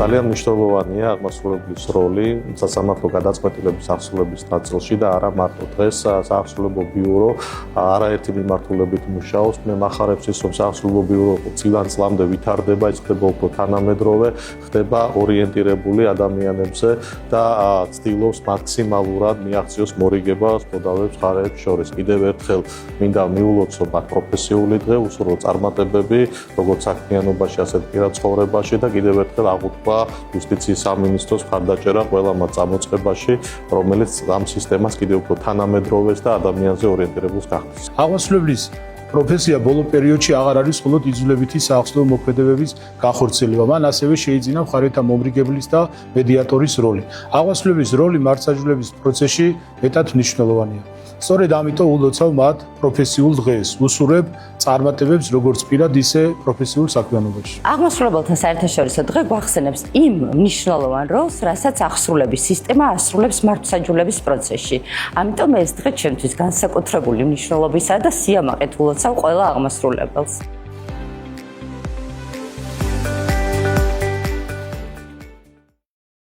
ძალიან მნიშვნელოვანია აღმასრულებლის როლი სასამართლო გადაწყვეტილების აღსრულების ნაწილში და არა მარტო დღეს საახსრულებო ბიურო არაერთი მიმართულებით მუშაობს. მე მახარებს ის, რომ საახსრულებო ბიურო წლიდან წლამდე ვითარდება, ის ხდება უფრო თანამედროვე, ხდება ორიენტირებული ადამიანებზე და ცდილობს მაქსიმალურად მიაღწიოს მორიგება მოდავეებს მხარეებს შორის. კიდევ ერთხელ მინდა მიულოცო მათ პროფესიული დღე, უსურვო წარმატებები, როგორც საქმიანობაში, ასეთ პირად ცხოვრებაში და კიდევ ერთხელ აღუთქვა იუსტიციის სამინისტროს მხარდაჭერა ყველა მათ წამოწყებაში, რომელიც ამ სისტემას კიდევ უფრო თანამედროვეს და ადამიანზე ორიენტირებულს გახდეს. აღმასრულებლის პროფესია ბოლო პერიოდში აღარ არის მხოლოდ იძულებითი საახსოვრო მოქმედებების განხორციელება, მან ასევე შეიძინა მხარეთა მომრიგებლის და მედიატორის როლი. აღმასრულებლის როლი მართლმსაჯულების პროცესში მეტად მნიშვნელოვანია. სწორედ ამიტომ ულოცავ მათ პროფესიულ დღეს, უსურვებ წარმატებებს როგორც პირად, ისე პროფესიულ საქმიანობაში. აღმასრულებელთა საერთაშორისო დღე გვახსენებს იმ მნიშვნელოვან როლს, რასაც აღსრულების სისტემა ასრულებს მართლმსაჯულების პროცესში. ამიტომ ეს დღე ჩვენთვის განსაკუთრებული მნიშვნელობისაა და სიამაყედ ულოცავ ყველა აღმასრულებელს.